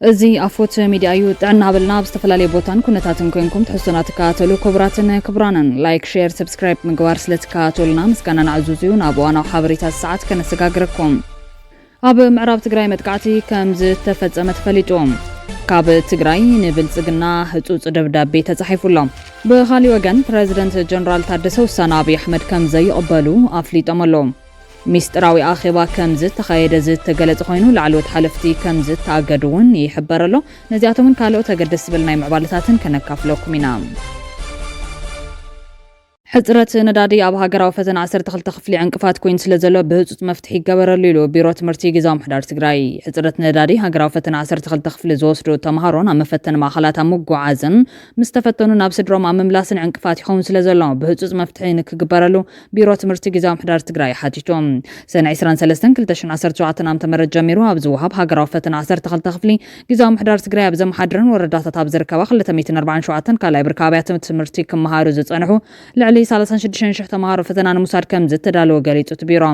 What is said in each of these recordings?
እዚ ኣፎት ሚድያ እዩ ጥዕና ሃበልና ብዝተፈላለየ ቦታን ኩነታትን ኮይንኩም ትሕዝቶና ትከታተሉ ክቡራትን ክቡራንን ላይክ ሼር ሰብስክራይብ ምግባር ስለትከታተሉና ምስጋና ንዕዙዝ እዩ ናብ እዋናዊ ሓበሬታት ሰዓት ከነሰጋግረኩም ኣብ ምዕራብ ትግራይ መጥቃዕቲ ከም ዝተፈጸመ ተፈሊጦም ካብ ትግራይ ንብልጽግና ህጹጽ ደብዳቤ ተጻሒፉሎም ብኻሊ ወገን ፕሬዝደንት ጀነራል ታደሰ ውሳነ አብይ አሕመድ ከም ዘይቕበሉ ኣፍሊጦም ኣለው ሚስጥራዊ ኣኼባ ከም ዝተኻየደ ዝተገለጸ ኮይኑ ላዕለዎት ሓለፍቲ ከም ዝተኣገዱ እውን ይሕበር ኣሎ ነዚኣቶምን ካልኦት ተገደስ ዝብል ናይ ምዕባለታትን ከነካፍለኩም ኢና ሕጽረት ነዳዲ ኣብ ሃገራዊ ፈተና 12 ክፍሊ ዕንቅፋት ኮይኑ ስለዘሎ ብህጹጽ መፍትሒ ይገበረሉ ኢሉ ቢሮ ትምህርቲ ጊዜያዊ ምሕዳር ትግራይ ሕጽረት ነዳዲ ሃገራዊ ፈተና 12 ክፍሊ ዝወስዱ ተምሃሮን ኣብ መፈተኒ ማእኸላት ምጉዓዝን ምስ ተፈተኑ ናብ ስድሮም ኣብ ምምላስን ዕንቅፋት ይኸውን ስለዘሎ ብህጹጽ መፍትሒ ንክግበረሉ ቢሮ ትምህርቲ ጊዜያዊ ምሕዳር ትግራይ ሓቲቶም ሰነ 23/2017 ዓ.ም ጀሚሩ ኣብ ዝወሃብ ሃገራዊ ፈተና 12 ክፍሊ ጊዜያዊ ምሕዳር ትግራይ ኣብ ዘመሓድርን ወረዳታት ኣብ ዝርከባ 247 ካልኣይ ብርኪ ኣብያተ ትምህርቲ ክመሃሩ ዝጸንሑ ልዕሊ 36,000 ተምሃሮ ፈተና ንምውሳድ ከም ዝተዳለወ ገሊጹ ቢሮ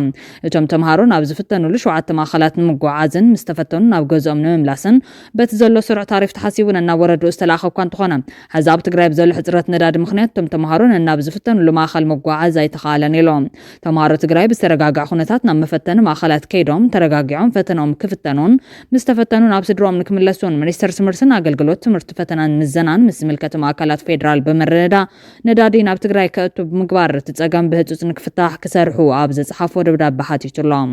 እቶም ተምሃሮ ናብ ዝፍተኑሉ 7 ማእኸላት ንምጉዓዝን ምስ ተፈተኑ ናብ ገዝኦም ንምምላስን በቲ ዘሎ ስሩዕ ታሪፍ ተሓሲቡን ናብ ወረዱ ዝተላኸ እኳ እንተኾነ ሕዚ ኣብ ትግራይ ብዘሎ ሕጽረት ነዳዲ ምኽንያት እቶም ተምሃሮ ናብ ዝፍተኑሉ ማእኸል ምጉዓዝ ኣይተኻኣለን ኢሎም ተምሃሮ ትግራይ ብዝተረጋግዐ ኩነታት ናብ መፈተኒ ማእኸላት ከይዶም ተረጋጊዖም ፈተኖም ክፍተኑን ምስ ተፈተኑ ናብ ስድሮም ንክምለሱን ሚኒስትር ትምህርትን ኣገልግሎት ትምህርቲ ፈተናን ምዘናን ምስ ምልከት ማእከላት ፌደራል በመረዳ ነዳዲ ናብ ትግራይ ከእቱ ምግባር ትጸገም ብህጹጽ ንክፍታሕ ክሰርሑ ኣብ ዘጽሓፎ ደብዳቤ ሓቲቱሎም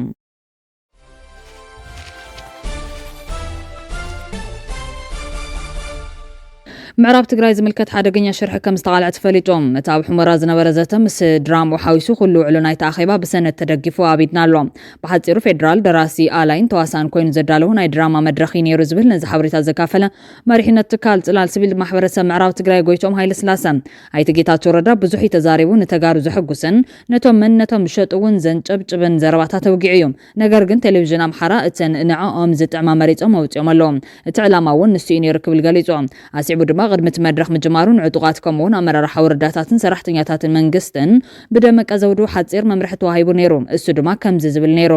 ምዕራብ ትግራይ ዝምልከት ሓደገኛ ሽርሒ ከም ዝተቃልዐ ተፈሊጦም እቲ ኣብ ሕመራ ዝነበረ ዘተ ምስ ድራም ወሓዊሱ ኩሉ ውዕሉ ናይ ተኣኼባ ብሰነድ ተደጊፉ ኣቢድና ኣሎ ብሓጺሩ ፌደራል ደራሲ ኣላይን ተዋሳን ኮይኑ ዘዳለዉ ናይ ድራማ መድረኺ ነይሩ ዝብል ነዚ ሓበሬታ ዘካፈለ መሪሕነት ትካል ጽላል ሲቪል ማሕበረሰብ ምዕራብ ትግራይ ጎይቶም ሃይለ ስላሰ ኣይቲ ጌታቸው ረዳ ብዙሕ ተዛሪቡ ንተጋሩ ዘሐጉስን ነቶም መንነቶም ዝሸጥውን ዘንጨብጭብን ዘረባታት ተወጊዑ እዮም ነገር ግን ቴሌቪዥን ኣምሓራ እተን ንዕኦም ዝጥዕማ መሪጾም ኣውፅኦም ኣለዎም እቲ ዕላማ እውን ንሱ እዩ ነይሩ ክብል ገሊጹ ኣሲዕቡ ድማ ቅድሚ መድረኽ ምጅማሩን ዕጡቃት ከምኡውን ኣመራርሓ ወረዳታትን ሰራሕተኛታትን መንግስትን ብደመቀ ዘውዱ ሓጺር መምርሒ ተዋሂቡ ነይሩ እሱ ድማ ከምዚ ዝብል ነይሩ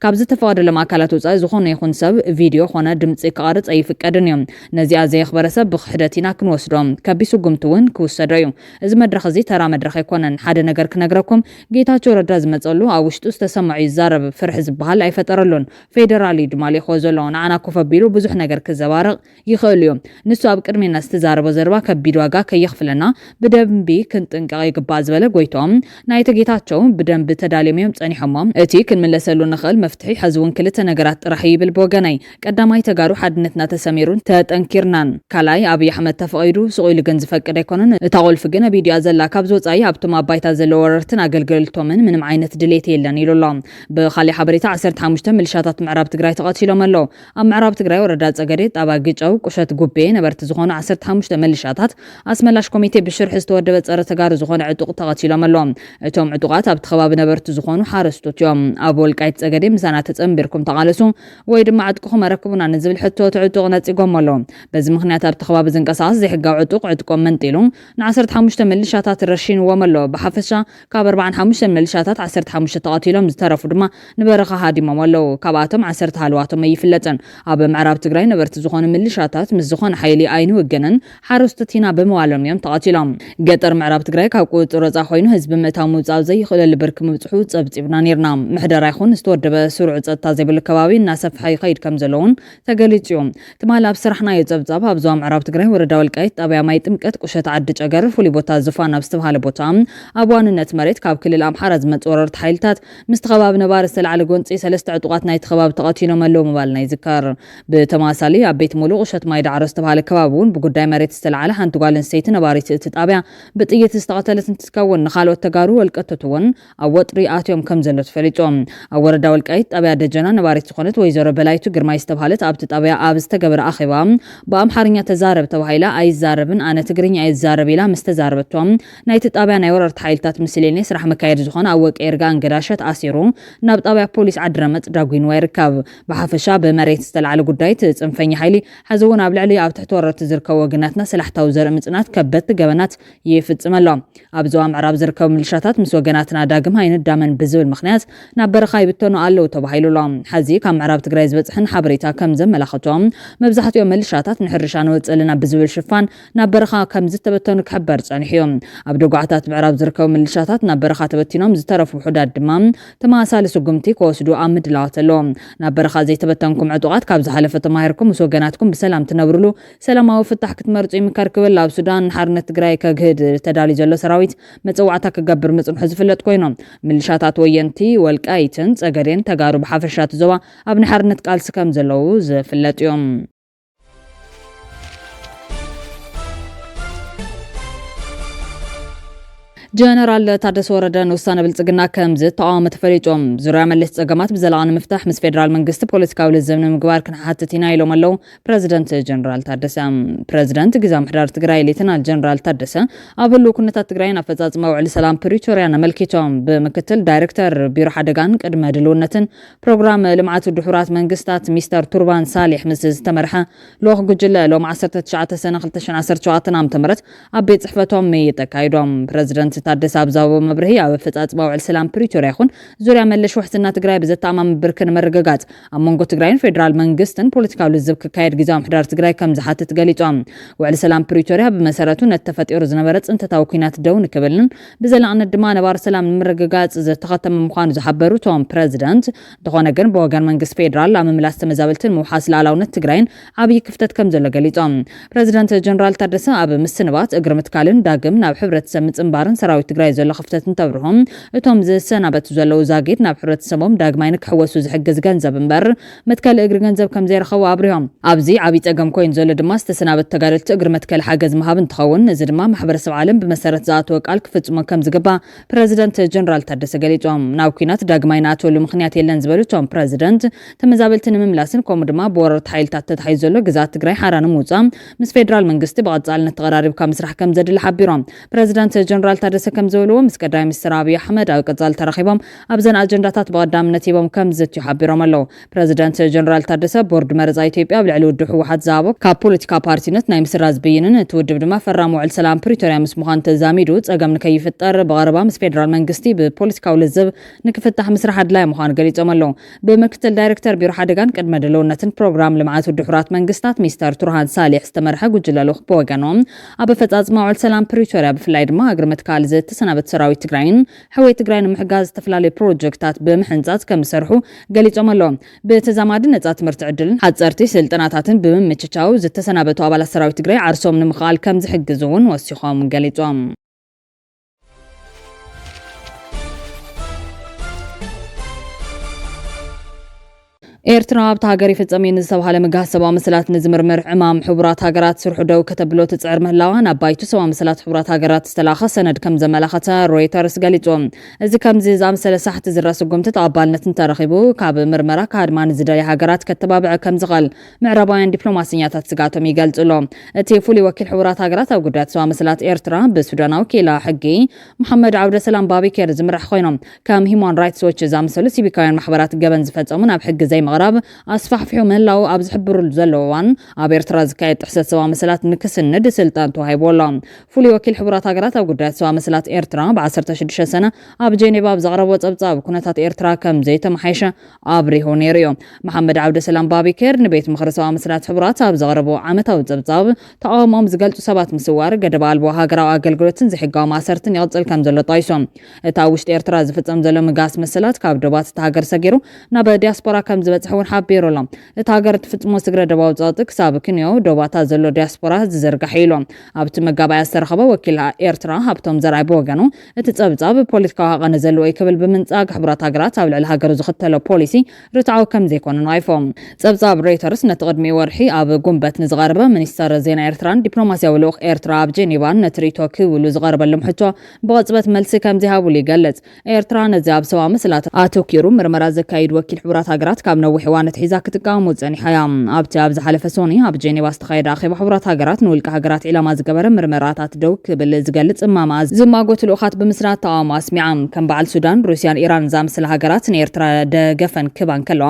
ካብ ዝተፈቀደሎም ኣካላት ወጻኢ ዝኾነ ይኹን ሰብ ቪድዮ ኾነ ድምፂ ክቐርጽ ኣይፍቀድን እዮም ነዚኣ ዘየኽበረ ሰብ ብክሕደት ኢና ክንወስዶም ከቢሱ ጉምቲ እውን ክውሰዶ እዩ እዚ መድረኽ እዚ ተራ መድረኽ ኣይኮነን ሓደ ነገር ክነግረኩም ጌታቸው ረዳ ዝመጸሉ ኣብ ውሽጡ ዝተሰማዑ ይዛረብ ፍርሒ ዝበሃል ኣይፈጠረሉን ፌደራል ድማ ሊኾ ዘሎ ንዓና ኮፍ ኣቢሉ ብዙሕ ነገር ክዘባርቕ ይኽእል እዩ ንሱ ኣብ ቅድሜና ዝተዛረበ ዘርባ ከቢድ ዋጋ ከይኽፍለና ብደንቢ ክንጥንቀቕ ይግባእ ዝበለ ጎይቶም ናይቲ ጌታቸው ብደንቢ ተዳልዮም ጸኒሖም እቲ ክንምለሰሉ ንኽእል መፍትሒ ሕዚ እውን ክልተ ነገራት ጥራሕ ይብል ብወገናይ ቀዳማይ ተጋሩ ሓድነትና ተሰሚሩን ተጠንኪርናን ካልኣይ አብይ አሕመድ ተፈቂዱ ስቑኢሉ ግን ዝፈቅድ ኣይኮነን እታ ቁልፍ ግን ቪድዮ ዘላ ካብ ዝወጻኢ ኣብቶም ኣባይታ ዘለዎ ወረርትን ኣገልግሎቶምን ምንም ዓይነት ድሌት የለን ኢሉሎም ብኻሊ ሓበሬታ 15 ሚሊሻታት ምዕራብ ትግራይ ተቐቲሎም ኣለው ኣብ ምዕራብ ትግራይ ወረዳ ጸገዴ ጣባ ግጨው ቁሸት ጉቤ ነበርቲ ዝኾኑ 15 ሚሊሻታት ኣስመላሽ ኮሚቴ ብሽርሒ ዝተወደበ ጸረ ተጋሩ ዝኾነ ዕጡቕ ተቐቲሎም ኣለው እቶም ዕጡቃት ኣብ ተኸባቢ ነበርቲ ዝኾኑ ሓረስቶት እዮም ኣብ ወልቃይት ጸገዴ ምሳና ተጸምቢርኩም ተቃለሱ ወይ ድማ ዕጥቁኹም ኣረክቡና ንዝብል ሕቶት ዕጡቕ ነጺጎም ኣለው በዚ ምኽንያት ኣብ ተኸባቢ ዝንቀሳቐስ ዘይሕጋዊ ዕጡቆም መንጢሉ ን15 ሚሊሻታት ረሺንዎም ኣለው ብሓፈሻ ካብ 45 ሚሊሻታት 15 ተቐቲሎም ዝተረፉ ድማ ንበረኻ ሃዲሞም ኣለው ካብኣቶም 10 ሃልዋቶም ይፍለጥን ኣብ ምዕራብ ትግራይ ነበርቲ ዝኾኑ ሚሊሻታት ምስ ዝኾነ ሓይሊ ኣይንውግንን ሓረስቶትና በመዋሎም እዮም ተቐቲሎም ገጠር ምዕራብ ትግራይ ካብ ቁጥጥር ወጻኢ ኮይኑ ህዝቢ ምእታው ምውጻእ ዘይኽእል ብርክ ምብጽሑ ጸብጺብና ነርና ምሕደራ ይኹን ዝተወደበ ስሩዕ ጸጥታ ዘይብሉ ከባቢ እናሰፍሐ ይኸይድ ከም ዘለውን ተገሊጹ ትማል ኣብ ስራሕና የጸብጻብ ኣብ ዞባ ምዕራብ ትግራይ ወረዳ ወልቃይት ጣብያ ማይ ጥምቀት ቁሸት ዓዲ ጨገር ፍሉይ ቦታ ዝፋን ኣብ ዝተባሃለ ቦታ ኣብ ዋንነት መሬት ካብ ክልል ኣምሓራ ዝመጹ ወረርቲ ሓይልታት ምስ ተኸባቢ ነባር ዝተላዕለ ጎንፂ 3 ዕጡቃት ናይ ተኸባቢ ተቐቲሎም ኣለው ምባልና ይዝከር ብተማሳሊ ኣብ ቤት ሙሉእ ቁሸት ማይ ዳዕሮ ዝተባሃለ ከባቢ እውን ብጉዳይ መሬት ዝተላዕለ ሓንቲ ጓል ኣንስተይቲ ነባሪት እቲ ጣብያ ብጥይት ዝተቐተለት እንትትከውን ንኻልኦት ተጋሩ ወልቀቶት እውን ኣብ ወጥሪ ኣትዮም ከም ዘሎ ተፈሊጦም ኣብ ወረዳ ወልቃይት ጣብያ ደጀና ነባሪት ዝኾነት ወይዘሮ በላይቱ ግርማይ ዝተባሃለት ኣብቲ ጣብያ ኣብ ዝተገበረ ኣኼባ ብኣምሓርኛ ተዛረብ ተባሂላ ኣይዛረብን ኣነ ትግርኛ ኣይዛረብ ኢላ ምስ ተዛረበቶም ናይቲ ጣብያ ናይ ወረርቲ ሓይልታት ምስሌኔ ስራሕ መካየዲ ዝኾነ ኣብ ወቄርጋ እንገዳሸት ኣሲሩ ናብ ጣብያ ፖሊስ ዓድረመጽ ዳጉንዋ ይርከብ ብሓፈሻ ብመሬት ዝተላዕለ ጉዳይ ጽንፈኛ ሓይሊ ሕዚ እውን ኣብ ልዕሊ ኣብ ትሕቲ ወረርቲ ዝርከቡ ወግና ወገናትና ሰላሕታዊ ዘርኢ ምጽናት ከበድቲ ገበናት ይፍጽመሎ ኣብ ዞባ ምዕራብ ዝርከቡ ሚሊሻታት ምስ ወገናትና ዳግም ኣይንዳመን ብዝብል ምኽንያት ናብ በረኻ ይብተኑ ኣለዉ ተባሂሉሎ ሕዚ ካብ ምዕራብ ትግራይ ዝበጽሕን ሓበሬታ ከም ዘመላኽቶም መብዛሕትኦም ሚሊሻታት ንሕርሻ ንወጽልና ብዝብል ሽፋን ናብ በረኻ ከም ዝተበተኑ ክሕበር ጸኒሑ እዮም ኣብ ደጓዓታት ምዕራብ ዝርከቡ ሚሊሻታት ናብ በረኻ ተበቲኖም ዝተረፉ ውሑዳት ድማ ተመሳሳሊ ስጉምቲ ክወስዱ ኣብ ምድላዋት ኣለዎም ናብ በረኻ ዘይተበተንኩም ዕጡቓት ካብ ዝሓለፈ ተማሂርኩም ምስ ወገናትኩም ብሰላም ትነብርሉ ሰላማዊ ፍታሕ ክትመርጹ ይምከር ክብል ኣብ ሱዳን ሓርነት ትግራይ ከግህድ ተዳልዩ ዘሎ ሰራዊት መጽዋዕታ ክገብር ምጽንሑ ዝፍለጥ ኮይኖም ሚሊሻታት ወየንቲ ወልቃይትን ጸገዴን ተጋሩ ብሓፈሻት ዞባ ኣብ ሓርነት ቃልሲ ከም ዘለዉ ዝፍለጥ እዮም ጀነራል ታደሰ ወረደ ንውሳነ ብልጽግና ከምዝ ተቃውሞ ተፈሊጦም ዙርያ መለስ ጸገማት ብዘላቕን ምፍታሕ ምስ ፌደራል መንግስቲ ፖለቲካዊ ልዝብ ንምግባር ክንሓትት ኢና ኢሎም ኣለዉ ፕረዚደንት ጀነራል ታደሰ ፕረዚደንት ግዝያዊ ምሕዳር ትግራይ ሌተናል ጀነራል ታደሰ ኣብ ህልው ኩነታት ትግራይን ኣፈጻጽማ ውዕሊ ሰላም ፕሪቶሪያ ኣመልኪቶም ብምክትል ዳይሬክተር ቢሮ ሓደጋን ቅድመ ድልውነትን ፕሮግራም ልምዓት ድሑራት መንግስታት ሚስተር ቱርባን ሳሌሕ ምስ ዝተመርሐ ልኡኽ ጉጅለ ሎም 19 ሰነ 2017 ዓ.ም ኣብ ቤት ጽሕፈቶም ተካይዶም ፕረዚደንት ታደሰ ኣብዛቦ መብርሂ ኣብ ፈጻጽማ ውዕል ሰላም ፕሪቶሪያ ይኹን ዙርያ መለሽ ውሕስና ትግራይ ብዘተኣማም ብርክን መረጋጋጽ ኣብ መንጎ ትግራይን ፌደራል መንግስትን ፖለቲካዊ ልዝብ ክካየድ ግዝያዊ ምሕዳር ትግራይ ከም ዝሓትት ገሊጾም ውዕል ሰላም ፕሪቶሪያ ብመሰረቱ ነተፈጢሩ ዝነበረ ጽንተታዊ ኩናት ደው ንክብልን ብዘላቕነት ድማ ነባር ሰላም ንምርግጋጽ ዝተኸተመ ምዃኑ ዝሓበሩ ቶም ፕረዚደንት እንተኾነ ግን ብወገን መንግስት ፌደራል ኣብ ምምላስ ተመዛበልትን ምውሓስ ላዕላውነት ትግራይን ዓብዪ ክፍተት ከም ዘሎ ገሊጾም ፕረዚደንት ጀነራል ታደሰ ኣብ ምስንባት እግሪ ምትካልን ዳግም ናብ ሕብረተሰብ ምጽንባርን ሰራዊት ትግራይ ዘሎ ክፍተት እንተብርሆም እቶም ዝሰናበቱ ዘለው ዛጊድ ናብ ሕብረተሰቦም ዳግማይ ንክሕወሱ ዝሕግዝ ገንዘብ እምበር መትከል እግሪ ገንዘብ ከም ዘይረኸቡ ኣብርሆም ኣብዚ ዓብዪ ጸገም ኮይኑ ዘሎ ድማ ዝተሰናበቱ ተጋደልቲ እግሪ መትከል ሓገዝ ምሃብ እንትኸውን እዚ ድማ ማሕበረሰብ ዓለም ብመሰረት ዝኣተወ ቃል ክፍጽሞ ከም ዝግባእ ፕረዚደንት ጀነራል ታደሰ ገሊጾም ናብ ኩናት ዳግማይ ንኣትወሉ ምኽንያት የለን ዝበሉ እቶም ፕረዚደንት ተመዛበልቲ ንምምላስን ከምኡ ድማ ብወረርቲ ሓይልታት ተታሒዙ ዘሎ ግዛት ትግራይ ሓራ ንምውፃእ ምስ ፌደራል መንግስቲ ብቐጻልነት ተቐራሪብካ ምስራሕ ከም ዘድሊ ሓቢሮም ፕረዚደንት ጀነራል ታደሰ ከም ዘብልዎ ምስ ቀዳማይ ሚኒስትር ኣብይ ኣሕመድ ኣብ ቀጻል ተራኺቦም ኣብዘን ኣጀንዳታት ብቐዳምነት ሂቦም ከም ዝትዩ ሓቢሮም ኣለዉ ፕረዚደንት ጀነራል ታደሰ ቦርድ መረፃ ኢትዮጵያ ኣብ ልዕሊ ውድብ ህወሓት ዝሃቦ ካብ ፖለቲካ ፓርቲነት ናይ ምስራዝ ብይንን እቲ ውድብ ድማ ፈራሚ ውዕል ሰላም ፕሪቶሪያ ምስ ምዃኑ ተዛሚዱ ጸገም ንከይፍጠር ብቐረባ ምስ ፌደራል መንግስቲ ብፖለቲካዊ ልዝብ ንክፍታሕ ምስራሕ ኣድላይ ምዃኑ ገሊጾም ኣለዉ ብምክትል ዳይሬክተር ቢሮ ሓደጋን ቅድመ ድልውነትን ፕሮግራም ልምዓት ድሑራት መንግስታት ሚስተር ቱርሃን ሳሌሕ ዝተመርሐ ጉጅለ ልኡኽ ብወገኖም ኣብ ፈጻጽማ ውዕል ሰላም ፕሪቶሪያ ብፍላይ ድማ እግሪ ምትካል ዝተሰናበት ሰራዊት ትግራይን ሕወይ ትግራይ ንምሕጋዝ ዝተፈላለዩ ፕሮጀክታት ብምሕንጻጽ ከም ዝሰርሑ ገሊጾም ኣለዎም ብተዛማዲ ነጻ ትምህርቲ ዕድልን ሓጸርቲ ስልጠናታትን ብምምችቻው ዝተሰናበቱ ኣባላት ሰራዊት ትግራይ ዓርሶም ንምኽኣል ከም ዝሕግዝ እውን ወሲኾም ገሊጾም ኤርትራ ኣብ ሃገር ይፈጸም ዝተባሃለ ምግሃስ ሰብኣዊ መሰላት ንዝምርምር ዕማም ሕቡራት ሃገራት ስርሑ ደው ከተብሎ ትጽዕር ምህላዋ ናብ ባይቱ ሰብኣዊ መሰላት ሕቡራት ሃገራት ዝተላኸ ሰነድ ከም ዘመላኸተ ሮይተርስ ገሊጹ እዚ ከምዚ ዝኣመሰለ ሳሕቲ ዝረአ ስጉምቲ ተቐባልነትን ተረኺቡ ካብ ምርመራ ካድማ ንዝደልዩ ሃገራት ከተባብዕ ከም ዝኽእል ምዕራባውያን ዲፕሎማስኛታት ስጋቶም ይገልጹ ኣሎም እቲ ፍሉይ ወኪል ሕቡራት ሃገራት ኣብ ጉዳያት ሰብኣዊ መሰላት ኤርትራ ብሱዳናዊ ኪላ ሕጊ መሐመድ ዓብደሰላም ባቢኬር ዝምራሕ ኮይኖም ከም ሂውማን ራይትስ ዎች ዝኣመሰሉ ሲቪካውያን ማሕበራት ገበን ዝፈጸሙ ናብ ሕጊ ዘይምቕራብ ኣስፋሕፊሑ ምህላው ኣብ ዝሕብሩሉ ዘለዉ እዋን ኣብ ኤርትራ ዝካየድ ጥሕሰት ሰብኣዊ መሰላት ንክስንድ ስልጣን ተዋሂቡ ኣሎ ፍሉይ ወኪል ሕቡራት ሃገራት ኣብ ጉዳያት ሰብኣዊ መሰላት ኤርትራ ብ16 ሰነ ኣብ ጄኔቫ ብዘቕረቦ ጸብጻብ ኩነታት ኤርትራ ከም ዘይተመሓየሸ ኣብሪሁ ነይሩ እዩ መሐመድ ዓብደሰላም ባቢኬር ንቤት ምክሪ ሰብኣዊ መሰላት ሕቡራት ኣብ ዘቕረቦ ዓመታዊ ጸብጻብ ተቃውሞኦም ዝገልጹ ሰባት ምስዋር ገደብ ኣልቦ ሃገራዊ ኣገልግሎትን ዘይሕጋዊ ማሰርትን ይቕጽል ከም ዘሎ ጠቂሶም እታ ውሽጢ ኤርትራ ዝፍጸም ዘሎ ምግሃስ መሰላት ካብ ዶባት እቲ ሃገር ሰጊሩ ናብ ዲያስፖራ ከም ዝበጽሕ እውን ሓቢሩ ኣሎ እቲ ሃገር ትፍጽሞ ስግረ ደባዊ ጸቕጢ ክሳብ ክንዮ ዶባታት ዘሎ ዲያስፖራ ዝዘርጋሕ ኢሉ ኣብቲ መጋባእያ ዝተረኸበ ወኪል ኤርትራ ሃብቶም ዘርኣይ ብወገኑ እቲ ጸብጻብ ፖለቲካዊ ሃቐነ ዘለዎ እዩ ክብል ብምንጻግ ሕቡራት ሃገራት ኣብ ልዕሊ ሃገሩ ዝኽተሎ ፖሊሲ ርትዓዊ ከም ዘይኮነ ንዋይፎም ጸብጻብ ሮይተርስ ነቲ ቅድሚ ወርሒ ኣብ ጉንበት ንዝቐረበ ሚኒስተር ዜና ኤርትራን ዲፕሎማስያዊ ልኡኽ ኤርትራ ኣብ ጄኔቫን ነትሪቶ ክብሉ ዝቐረበሎም ሕቶ ብቕጽበት መልሲ ከም ዘይሃብሉ ይገልጽ ኤርትራ ነዚ ኣብ ሰብኣዊ መሰላት ኣተኪሩ ምርመራ ዘካይድ ወኪል ሕቡራት ሃገራት ካብ ንነዊሕ እዋን ሒዛ ክትቃወሙ ጸኒሓያ ኣብቲ ኣብ ዝሓለፈ ሶኒ ኣብ ጄኔቫ ዝተኻየደ ኣኼባ ሕቡራት ሃገራት ንውልቀ ሃገራት ኢላማ ዝገበረ ምርመራታት ደው ክብል ዝገልጽ እማማ ዝማጎት ልኡኻት ብምስራት ተቃውሞ ኣስሚዓ ከም በዓል ሱዳን ሩስያን ኢራን ዝኣመሰለ ሃገራት ንኤርትራ ደገፈን ክባን ከለዋ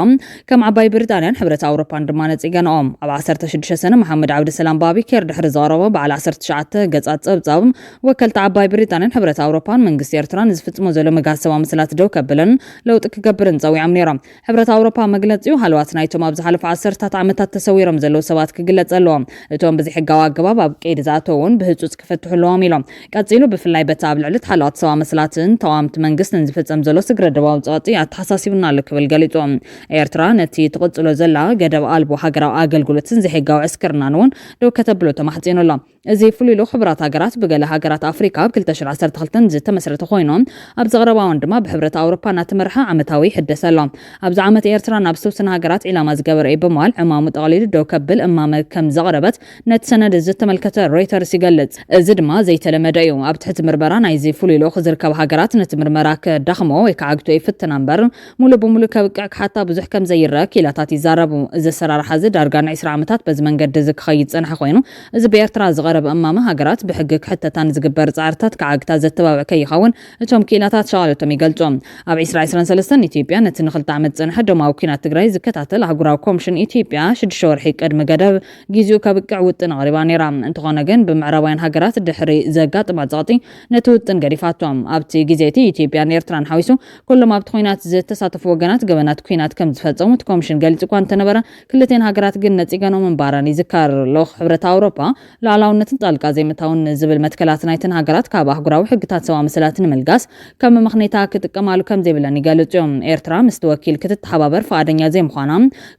ከም ዓባይ ብሪጣንያን ሕብረት ኣውሮፓን ድማ ነጺገንኦም ኣብ 16 ሰነ መሐመድ ዓብድሰላም ባቢኬር ድሕሪ ዘቕረቦ በዓል 19 ገጻት ጸብጻብ ወከልቲ ዓባይ ብሪጣንያን ሕብረት ኣውሮፓን መንግስቲ ኤርትራን ዝፍጽሞ ዘሎ መጋሰባ ምስላት ደው ከብለን ለውጥ ክገብርን ጸዊዖም ነይሮም ሕብረት ኣውሮፓ መግለጺኡ ሃልዋት ናይቶም ኣብ ዝሓለፈ 10 ዓመታት ተሰዊሮም ዘለዉ ሰባት ክግለጽ ኣለዎም እቶም ብዚ ሕጋዊ ኣገባብ ኣብ ቀይዲ ዝኣተውን ብህጹጽ ክፈትሑ ኣለዎም ኢሎም ቀጺሉ ብፍላይ በቲ ኣብ ልዕሊ ሃልዋት ሰባ መስላትን ተቃዋምቲ መንግስትን ዝፍጸም ዘሎ ስግረ ደባዊ ጸቕጢ ኣተሓሳሲብና ኣሎ ክብል ገሊጾም ኤርትራ ነቲ ትቕጽሎ ዘላ ገደብ ኣልቦ ሃገራዊ ኣገልግሎትን ዘይሕጋዊ ዕስክርናን እውን ደው ከተብሎ ተማሕጺኑ ኣሎ እዚ ፍሉይ ሕብራት ሃገራት ብገለ ሃገራት ኣፍሪካ ኣብ 2012 ዝተመስረተ ኮይኖም ኣብ ዘቕረባውን ድማ ብሕብረት ኣውሮፓ እናተመርሐ ዓመታዊ ሕደሳ ኣሎ ኣብዚ ዓመት ኤርትራ ናብ ዝተወሰነ ሃገራት ኢላማ ዝገበረ ብምባል ዕማሙ ጠቕሊሉ ደው ከብል እማመ ከም ዘቕረበት ነቲ ሰነድ ዝተመልከተ ሮይተርስ ይገልጽ እዚ ድማ ዘይተለመደ እዩ ኣብ ትሕቲ ምርመራ ናይዚ ፍሉይ ልኡኽ ዝርከቡ ሃገራት ነቲ ምርመራ ከዳኽሞ ወይ ከዓግቶ ይፍትና እምበር ሙሉእ ብሙሉእ ከብቅዕ ክሓታ ብዙሕ ከም ዘይረአ ኪላታት ይዛረቡ እዚ ኣሰራርሓ እዚ ዳርጋ ን20 ዓመታት በዚ መንገዲ ዝክኸይድ ፀንሐ ኮይኑ እዚ ብኤርትራ ዝቐረበ እማመ ሃገራት ብሕጊ ክሕተታን ዝግበር ጻዕርታት ከዓግታ ዘተባብዕ ከይኸውን እቶም ኪላታት ሸቓለቶም ይገልጾም ኣብ 2023 ኢትዮጵያ ነቲ ንክልተ ዓመት ፀንሐ ደማዊ ኩናት ትግራይ ዝከታተል ኣህጉራዊ ኮሚሽን ኢትዮጵያ 6 ወርሒ ቅድሚ ገደብ ግዚኡ ከብቅዕ ውጥን ኣቕሪባ ነይራ እንተኾነ ግን ብምዕራባውያን ሃገራት ድሕሪ ዘጋጥማ ጸቕጢ ነቲ ውጥን ገዲፋቶም ኣብቲ ግዜቲ ኢትዮጵያን ኤርትራን ሓዊሱ ኩሎም ኣብቲ ኩናት ዝተሳተፉ ወገናት ገበናት ኩናት ከም ዝፈጸሙ እቲ ኮሚሽን ገሊጹ እኳ እንተነበረ ክልቴን ሃገራት ግን ነጺገኖም እምባራን ይዝካር ልኡኽ ሕብረት ኣውሮፓ ላዕላውነትን ጣልቃ ዘይምታውን ዝብል መትከላት ናይተን ሃገራት ካብ ኣህጉራዊ ሕግታት ሰብኣዊ መሰላትን ምልጋስ ከም መኽኔታ ክጥቀማሉ ከም ዘይብለን ይገልጹ እዮም ኤርትራ ምስቲ ወኪል ክትተሓባበር ፈቃደኛ ዘይምዃና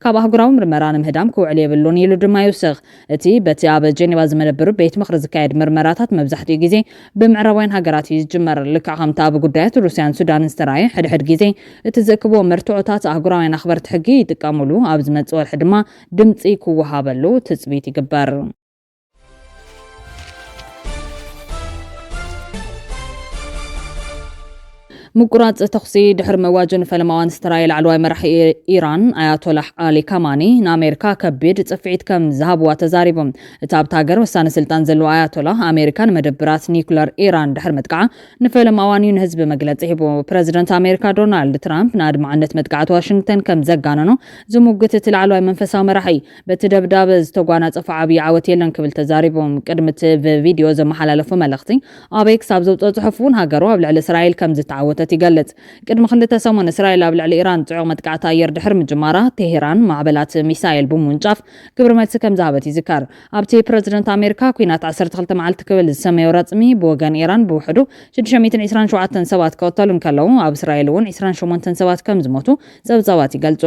ካብ ኣህጉራዊ ምርመራ ንምህዳም ክውዕል የብሉን ኢሉ ድማ ይውስኽ እቲ በቲ ኣብ ጄኔቫ ዝመደብሩ ቤት ምክሪ ዝካየድ ምርመራታት መብዛሕትኡ ግዜ ብምዕራባውያን ሃገራት እዩ ዝጅመር ልክዕ ከምቲ ኣብ ጉዳያት ሩስያን ሱዳንን ዝተረኣየ ሕድሕድ ግዜ እቲ ዝእክቦ መርትዖታት ኣህጉራውያን ኣኽበርቲ ሕጊ ይጥቀምሉ ኣብ ዝመጽእ ወርሒ ድማ ድምፂ ክወሃበሉ ትጽቢት ይግበር ምቁራጽ ተኽሲ ድሕሪ መዋጀን ፈለማዋን ስተራይል ዓልዋይ መራሒ ኢራን ኣያቶላህ ኣሊ ካማኒ ንኣሜሪካ ከቢድ ጽፍዒት ከም ዝሃብዋ ተዛሪቦም እቲ ኣብቲ ሃገር ወሳነ ስልጣን ዘለዎ ኣያቶላህ ኣሜሪካ ንመደብራት ኒኩለር ኢራን ድሕሪ መጥቃዓ ንፈለማዋን ንህዝቢ መግለጺ ሂቡ ፕረዚደንት ኣሜሪካ ዶናልድ ትራምፕ ንኣድማዕነት መጥቃዕቲ ዋሽንግተን ከም ዘጋነኖ ዝሙግት እቲ ላዕለዋይ መንፈሳዊ መራሒ በቲ ደብዳበ ዝተጓናጸፈ ዓብዪ ዓወት የለን ክብል ተዛሪቦም ቅድሚ እቲ ብቪድዮ ዘመሓላለፉ መልእኽቲ ኣብ ኤክስ ኣብ ዘውፅኦ ጽሑፍ እውን ሃገሩ ኣብ ልዕሊ እስራኤል ከም ዝተዓወተ ይገልጽ ቅድሚ ክልተ ሰሙን እስራኤል ኣብ ልዕሊ ኢራን ጽዑቕ መጥቃዕቲ ኣየር ድሕሪ ምጅማራ ቴሄራን ማዕበላት ሚሳኤል ብምውንጫፍ ግብሪ መልሲ ከም ዝሃበት ይዝካር ኣብቲ ፕረዚደንት ኣሜሪካ ኩናት 12 መዓልቲ ክብል ዝሰመዮ ረጽሚ ብወገን ኢራን ብውሕዱ 627 ሰባት ክቕተሉ ከለዉ ኣብ እስራኤል እውን 28 ሰባት ከም ዝሞቱ ጸብጻባት ይገልጹ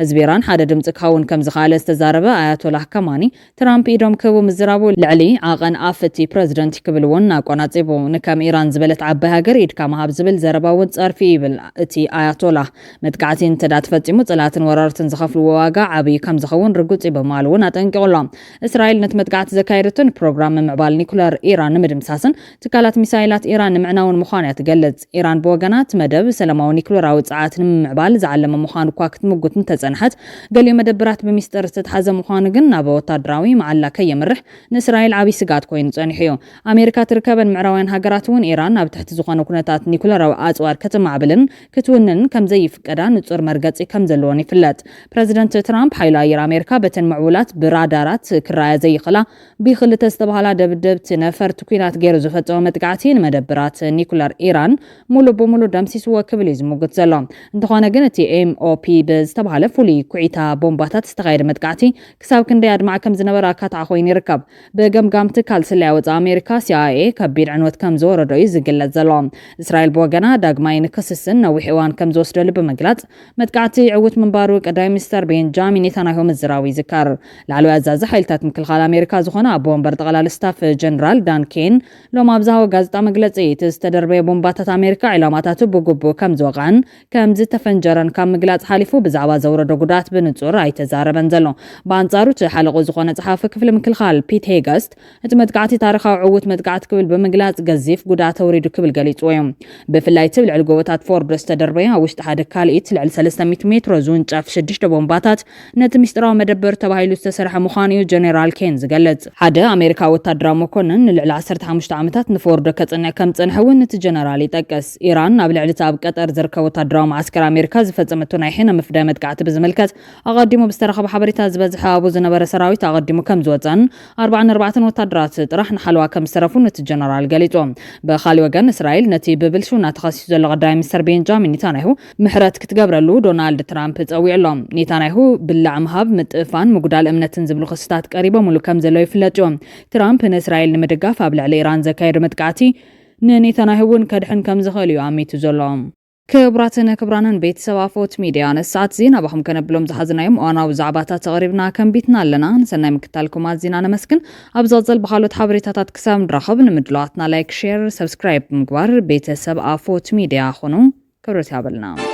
ህዝቢ ኢራን ሓደ ድምፂ ክኸውን ከም ዝኽኣለ ዝተዛረበ ኣያቶላህ ካማኒ ትራምፕ ኢዶም ክህቡ ምዝራቡ ልዕሊ ዓቐን ኣፍቲ ፕረዚደንት ክብል እውን ኣቆናጺቡ ንከም ኢራን ዝበለት ዓባይ ሃገር ኢድካ ምሃብ ዝብል ዘረባ ጸርፊ ይብል እቲ ኣያቶላህ መጥቃዕቲ እንተዳ ተፈጺሙ ጽላትን ወረርትን ዝኸፍልዎ ዋጋ ዓብዪ ከም ዝኸውን ርጉጽ በማል እውን ኣጠንቂቑሎም እስራኤል ነቲ መጥቃዕቲ ዘካየደትን ፕሮግራም ምዕባል ኒኩለር ኢራን ንምድምሳስን ትካላት ሚሳይላት ኢራን ንምዕናውን ምዃኑ እያ ትገልጽ ኢራን ብወገናት መደብ ሰላማዊ ኒኩለራዊ ጸዓት ንምዕባል ዝዓለመ ምዃኑ እኳ ክትምጉትን ተጸንሐት ገሊኡ መደብራት ብምስጥር ዝተተሓዘ ምዃኑ ግን ናብ ወታደራዊ መዓላ ከየምርሕ ንእስራኤል ዓብዪ ስጋት ኮይኑ ጸኒሑ እዩ ኣሜሪካ ትርከበን ምዕራባውያን ሃገራት እውን ኢራን ኣብ ትሕቲ ዝኾነ ኩነታት ኒኩለራዊ ኣጽዋር ከተማዕብልን ክትውንን ከም ዘይፍቀዳ ንጹር መርገጺ ከም ዘለዎን ይፍለጥ ፕረዚደንት ትራምፕ ሓይሊ ኣየር ኣሜሪካ በተን ምዕቡላት ብራዳራት ክራያ ዘይኽእላ ብክልተ ዝተባህላ ደብደብቲ ነፈርቲ ኩናት ገይሩ ዝፈጸመ መጥቃዕቲ ንመደብራት ኒኩለር ኢራን ሙሉእ ብሙሉእ ደምሲስዎ ክብል እዩ ዝሙግት ዘሎ እንተኾነ ግን እቲ ኤምኦፒ ብዝተባህለ ፍሉይ ኩዒታ ቦምባታት ዝተኻየደ መጥቃዕቲ ክሳብ ክንደይ ኣድማዕ ከም ዝነበረ ኣካታዕ ኮይኑ ይርከብ ብገምጋም ትካል ስለያ ወፃኢ ኣሜሪካ ሲአይኤ ከቢድ ዕንወት ከም ዝወረዶ እዩ ዝግለጽ ዘሎ እስራኤል ብወገና ዳግማይ ንክስስን ነዊሕ እዋን ከም ዝወስደሉ ብምግላጽ መጥቃዕቲ ዕውት ምንባሩ ቀዳማይ ሚኒስተር ቤንጃሚን ኔታንያሁ ምዝራቡ ይዝካር ላዕለዋይ ኣዛዚ ሓይልታት ምክልኻል ኣሜሪካ ዝኾነ ኣቦ ወንበር ጠቕላላ ስታፍ ጀነራል ዳን ኬን ሎም ኣብ ዝሃቦ ጋዜጣ መግለጺ እቲ ዝተደርበየ ቦምባታት ኣሜሪካ ዕላማታቱ ብግቡእ ከም ዝወቕዐን ከም ዝተፈንጀረን ካብ ምግላጽ ሓሊፉ ብዛዕባ ዘውረዶ ጉዳት ብንጹር ኣይተዛረበን ዘሎ ብኣንጻሩ እቲ ሓለቑ ዝኾነ ጸሓፊ ክፍሊ ምክልኻል ፒት ሄገስት እቲ መጥቃዕቲ ታሪኻዊ ዕውት መጥቃዕቲ ክብል ብምግላጽ ገዚፍ ጉዳት ተውሪዱ ክብል ገሊጹ እዩ ብፍላይ እቲ ልዕሊ ጎቦታት ፎርዶስ ተደርበያ ውሽጢ ሓደ ካልኢት ልዕሊ 300 ሜትሮ ዝውንጨፍ 6 ቦምባታት ነቲ ምስጢራዊ መደበር ተባሂሉ ዝተሰርሐ ምዃኑ እዩ ጀነራል ኬን ዝገልጽ። ሓደ ኣሜሪካዊ ወታደራዊ መኮንን ንልዕሊ 15 ዓመታት ንፎርዶ ከጽንዕ ከም ዝጸንሐ እውን እቲ ጀነራል ይጠቅስ። ኢራን ናብ ልዕሊ ኣብ ቀጠር ዝርከብ ወታደራዊ ማዕስከር ኣሜሪካ ዝፈጸመቶ ናይ ሕነ ምፍዳይ መጥቃዕቲ ብዝምልከት ኣቐዲሙ ብዝተረኸበ ሓበሬታ ዝበዝሐ ኣብኡ ዝነበረ ሰራዊት ኣቐዲሙ ከም ዝወፀን 44 ወታደራት ጥራሕ ንሓለዋ ከም ዝተረፉን እቲ ጀነራል ገሊጾም። በኻሊ ወገን እስራኤል ነቲ ብብልሹ እናተኸሲሱ ዘሎ ቀዳማይ ሚኒስትር ቤንጃሚን ኔታንያሁ ምሕረት ክትገብረሉ ዶናልድ ትራምፕ ጸዊዕሎም። ኔታንያሁ ብላዕ ምሃብ ምጥፋን ምጉዳል እምነትን ዝብሉ ክስታት ቀሪቦም ሙሉ ከም ዘለው ይፍለጥ እዮም። ትራምፕ ንእስራኤል ንምድጋፍ ኣብ ልዕሊ ኢራን ዘካየዱ መጥቃዕቲ ንኔታንያሁ እውን ከድሕን ከም ዝኽእል እዩ ኣሚቱ ዘሎ። ክቡራትን ክቡራንን ቤተሰብ ኣፎት ሚድያ ነሳት ዜና ባኹም ከነብሎም ዝሓዝናዮም እዋናዊ ዛዕባታት ተቐሪብና ከንቢትና ኣለና። ንሰናይ ምክታልኩም ኣዝና ነመስግን። ኣብ ዝቕፅል ብኻልኦት ሓበሬታታት ክሳብ ንራኸብ ንምድለዋትና ላይክ፣ ሼር፣ ሰብስክራይብ ምግባር ቤተሰብ ኣፎት ሚድያ ኹኑ። ክብረት ያበልና።